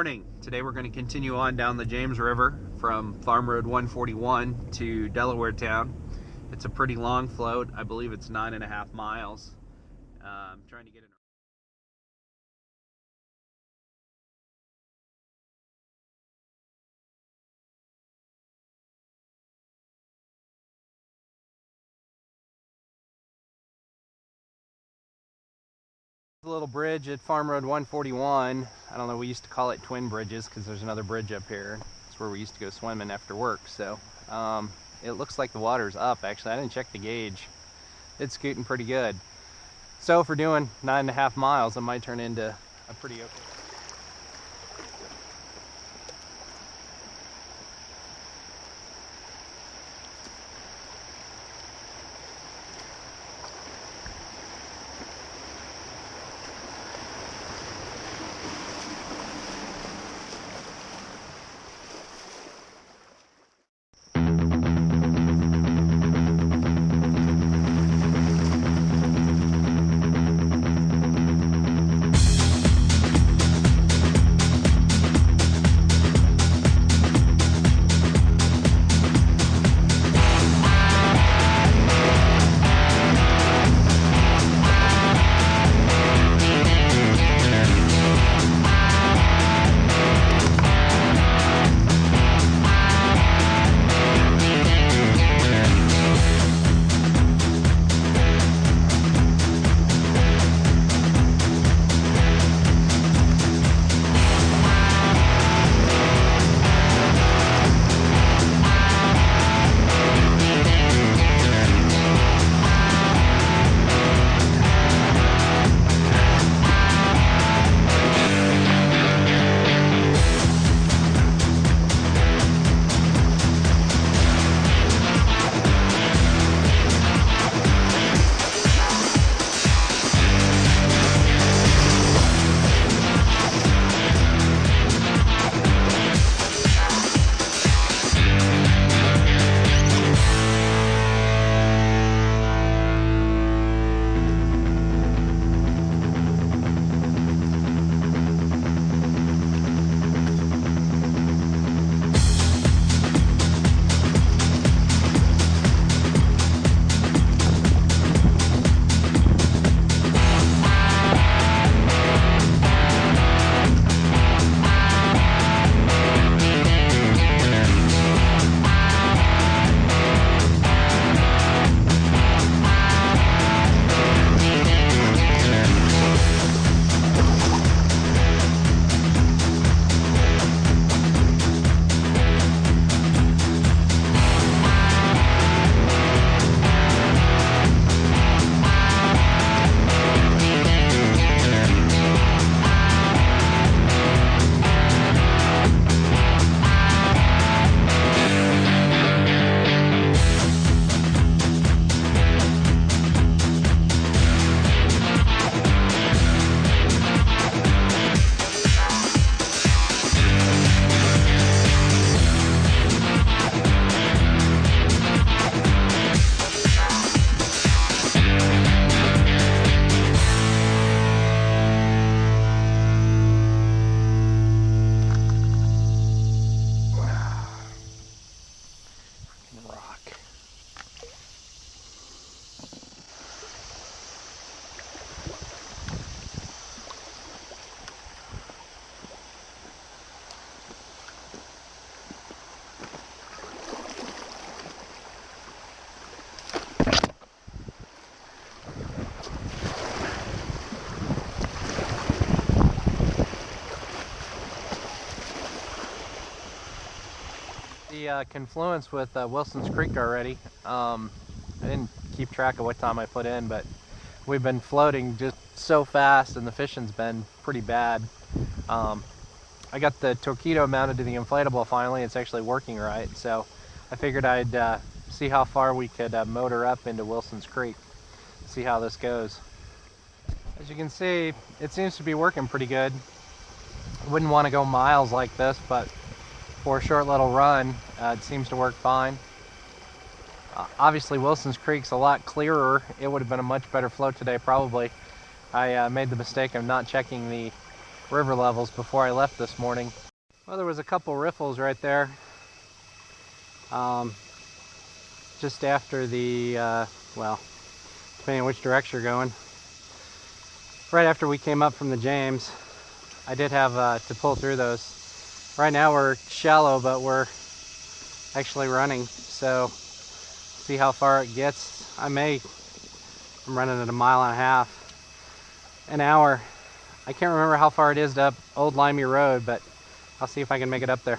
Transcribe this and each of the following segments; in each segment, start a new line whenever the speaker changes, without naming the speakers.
Morning. Today we're going to continue on down the James River from Farm Road 141 to Delaware town. It's a pretty long float. I believe it's 9.5 miles. Trying to get it. A little bridge at Farm Road 141. I don't know, we used to call it Twin Bridges because there's another bridge up here. It's where we used to go swimming after work. So it looks like the water's up. Actually, I didn't check the gauge. It's scooting pretty good. So if we're doing 9.5 miles, it might turn into a pretty okay. The confluence with Wilson's Creek already. I didn't keep track of what time I put in, but we've been floating just so fast and the fishing's been pretty bad. I got the Torpedo mounted to the inflatable finally. It's actually working right, so I figured I'd see how far we could motor up into Wilson's Creek, see how this goes. As you can see, it seems to be working pretty good. I wouldn't want to go miles like this, but for a short little run, it seems to work fine. Obviously Wilson's Creek's a lot clearer. It would have been a much better float today probably. I made the mistake of not checking the river levels before I left this morning. Well, there was a couple riffles right there. Just after the, well, depending on which direction you're going. Right after we came up from the James, I did have to pull through those. Right now we're shallow, but we're actually running, so see how far it gets. I'm running at 1.5 miles an hour. I can't remember how far it is to up Old Limey Road, but I'll see if I can make it up there.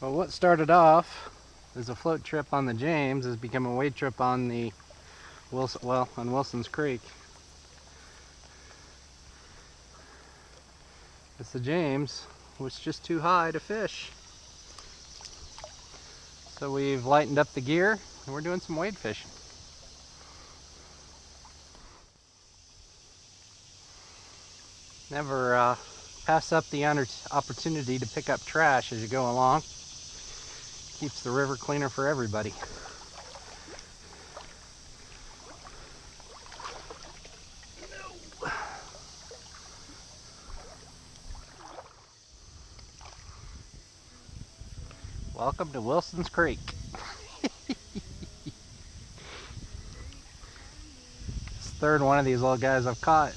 Well, what started off as a float trip on the James has become a wade trip on the on Wilson's Creek. It's the James was just too high to fish. So we've lightened up the gear and we're doing some wade fishing. Never pass up the opportunity to pick up trash as you go along. Keeps the river cleaner for everybody. Welcome to Wilson's Creek. It's the third one of these little guys I've caught.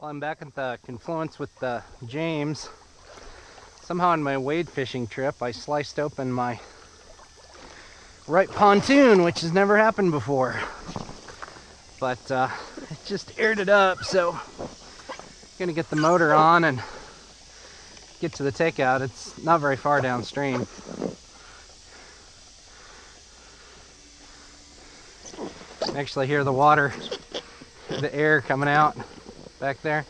Well, I'm back at the confluence with the James. Somehow on my wade fishing trip, I sliced open my right pontoon, which has never happened before. But it just aired it up, so I'm gonna get the motor on and get to the takeout. It's not very far downstream. I actually hear the water, the air coming out back there.